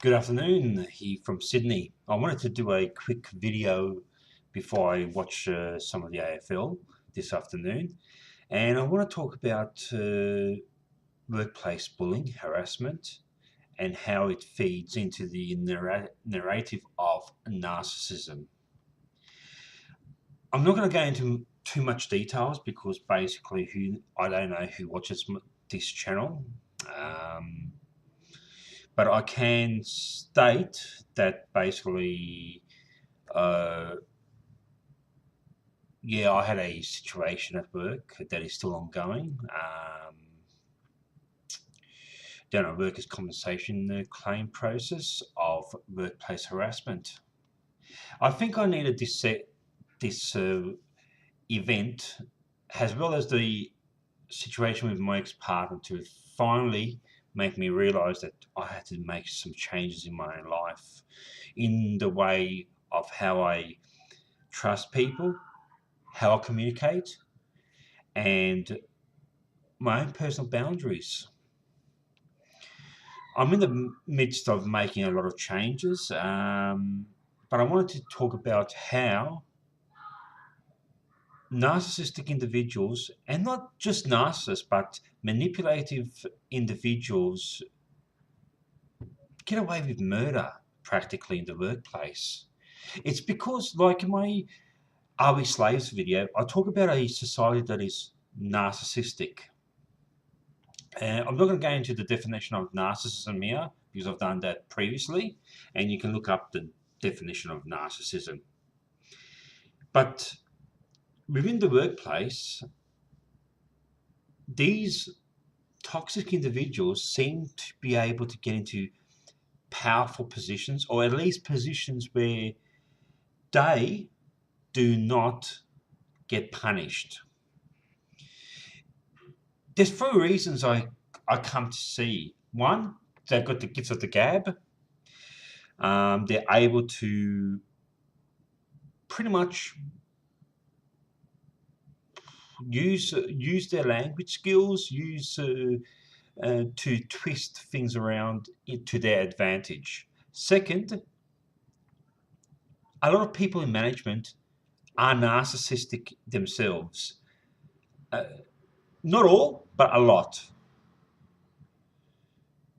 Good afternoon, here from Sydney. I wanted to do a quick video before I watch some of the AFL this afternoon, and I want to talk about workplace bullying, harassment, and how it feeds into the narrative of narcissism. I'm not going to go into too much details because basically, I don't know who watches this channel. But I can state that basically, uh, yeah, I had a situation at work that is still ongoing. Down a workers' compensation claim process of workplace harassment. I think I needed this event, as well as the situation with my ex-partner, to finally make me realize that I had to make some changes in my own life, in the way of how I trust people, how I communicate, and my own personal boundaries. I'm in the midst of making a lot of changes, but I wanted to talk about how narcissistic individuals, and not just narcissists, but manipulative individuals, get away with murder practically in the workplace. It's because, like in my Are We Slaves video, I talk about a society that is narcissistic. I'm not going to go into the definition of narcissism here because I've done that previously, and you can look up the definition of narcissism. But within the workplace, these toxic individuals seem to be able to get into powerful positions, or at least positions where they do not get punished. There's three reasons I come to see. One, they've got the gift of the gab. They're able to pretty much use their language skills, to twist things around to their advantage. Second, a lot of people in management are narcissistic themselves. Not all, but a lot.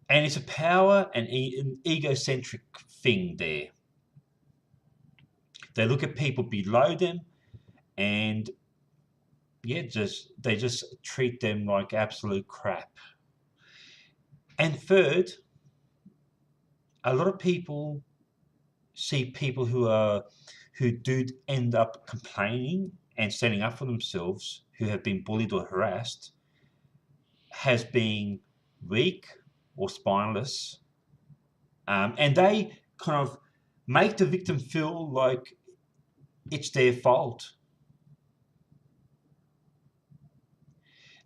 And it's a power and an egocentric thing there. They look at people below them, and yeah, they just treat them like absolute crap. And third, a lot of people see people who do end up complaining and standing up for themselves, who have been bullied or harassed, has been weak or spineless, and they kind of make the victim feel like it's their fault.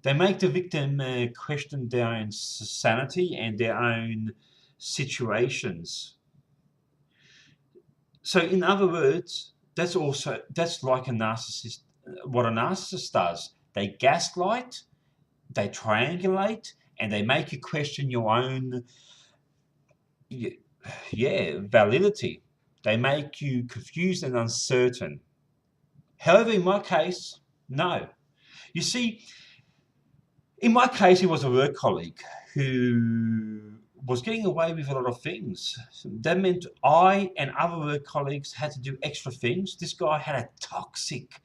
They make the victim question their own sanity and their own situations. So, in other words, that's like a narcissist. What a narcissist does, they gaslight, they triangulate, and they make you question your own, validity. They make you confused and uncertain. However, in my case, no. You see, in my case, he was a work colleague who was getting away with a lot of things. That meant I and other work colleagues had to do extra things. This guy had a toxic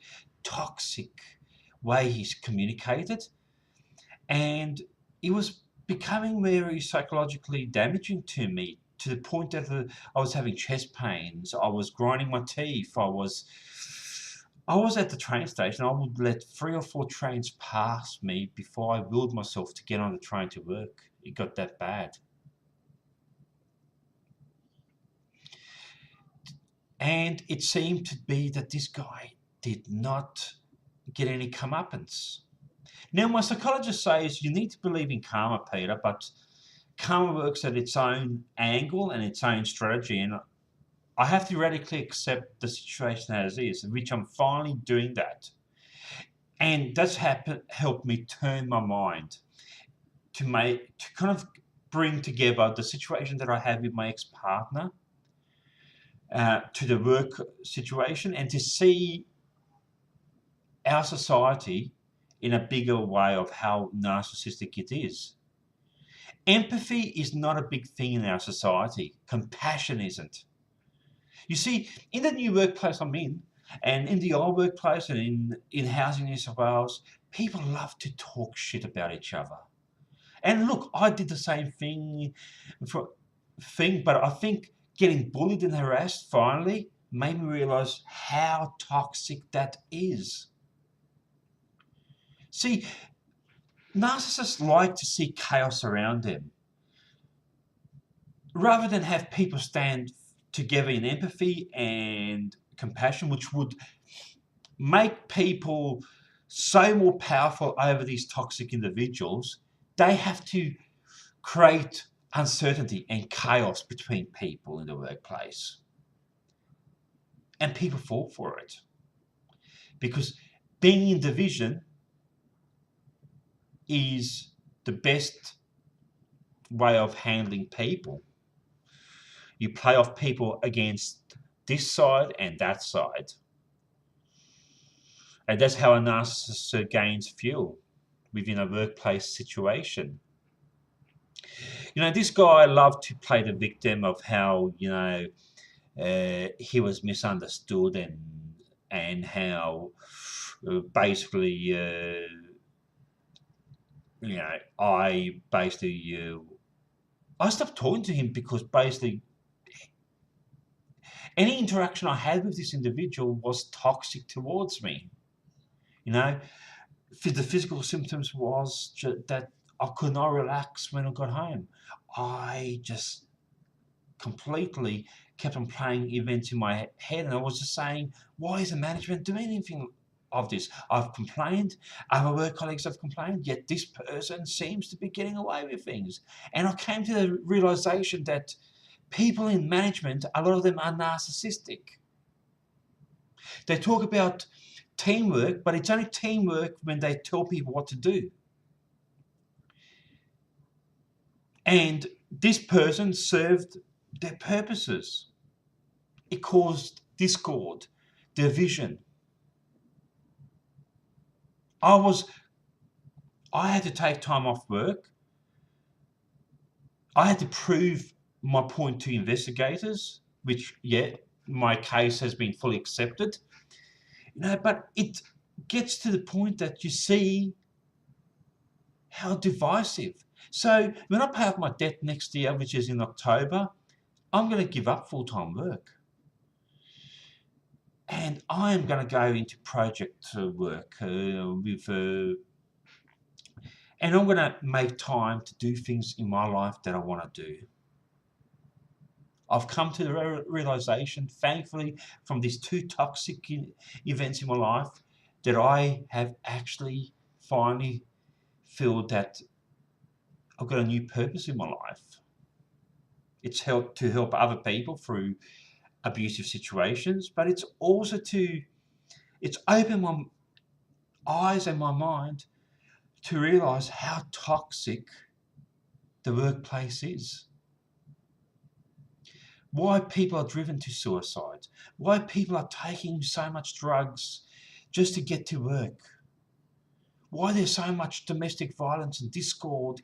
way he communicated, and it was becoming very psychologically damaging to me, to the point that I was having chest pains, I was grinding my teeth, I was at the train station. I would let 3 or 4 trains pass me before I willed myself to get on the train to work. It got that bad. And it seemed to be that this guy did not get any comeuppance. Now, my psychologist says you need to believe in karma, Peter, but karma works at its own angle and its own strategy, and I have to radically accept the situation as is, which I'm finally doing that. And that's helped me turn my mind to kind of bring together the situation that I have with my ex-partner to the work situation, and to see our society in a bigger way of how narcissistic it is. Empathy is not a big thing in our society. Compassion isn't. You see, in the new workplace I'm in, and in the old workplace, and in Housing New South Wales, people love to talk shit about each other. And look, I did the same but I think getting bullied and harassed finally made me realise how toxic that is. See, narcissists like to see chaos around them. Rather than have people stand together in empathy and compassion, which would make people so more powerful over these toxic individuals, they have to create uncertainty and chaos between people in the workplace. And people fall for it. Because being in division is the best way of handling people. You play off people against this side and that side. And that's how a narcissist gains fuel within a workplace situation. This guy loved to play the victim of how, he was misunderstood, and how basically, I stopped talking to him because basically any interaction I had with this individual was toxic towards me. The physical symptoms was that I could not relax when I got home. I just completely kept on playing events in my head, and I was just saying, why is the management doing anything of this? I've complained, other work colleagues have complained, yet this person seems to be getting away with things. And I came to the realization that people in management, a lot of them are narcissistic. They talk about teamwork, but it's only teamwork when they tell people what to do. And this person served their purposes. It caused discord, division. I had to take time off work. I had to prove my point to investigators, which, my case has been fully accepted. But it gets to the point that you see how divisive. So when I pay off my debt next year, which is in October, I'm going to give up full-time work. And I am going to go into project work and I'm going to make time to do things in my life that I want to do. I've come to the realization, thankfully, from these two toxic events in my life, that I have actually finally feel that I've got a new purpose in my life. It's to help other people through abusive situations, but it's also it's opened my eyes and my mind to realize how toxic the workplace is. Why people are driven to suicide. Why people are taking so much drugs just to get to work. Why there's so much domestic violence and discord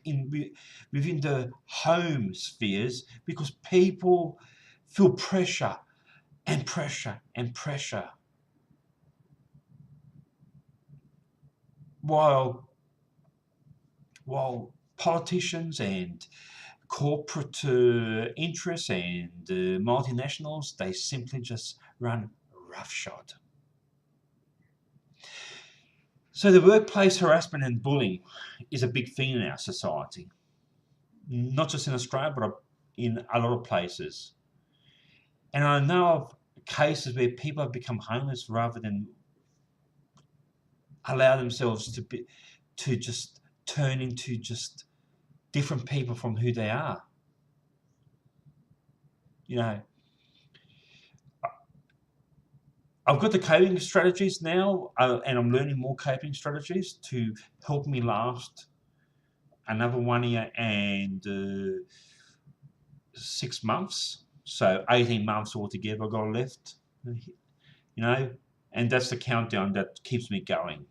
within the home spheres, because people feel pressure and pressure and pressure. While politicians and corporate interests and multinationals, they simply just run roughshod. So the workplace harassment and bullying is a big thing in our society, not just in Australia, but in a lot of places. And I know of cases where people have become homeless rather than allow themselves to just turn into just different people from who they are. I've got the coping strategies now, and I'm learning more coping strategies to help me last another 1 year and 6 months. So 18 months altogether I got left, and that's the countdown that keeps me going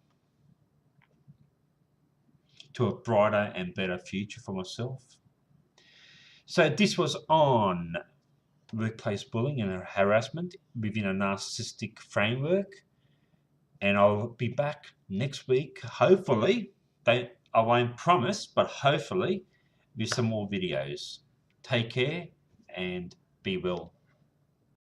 to a brighter and better future for myself. So this was on workplace bullying and harassment within a narcissistic framework. And I'll be back next week, hopefully. I won't promise, but hopefully with some more videos. Take care and be well.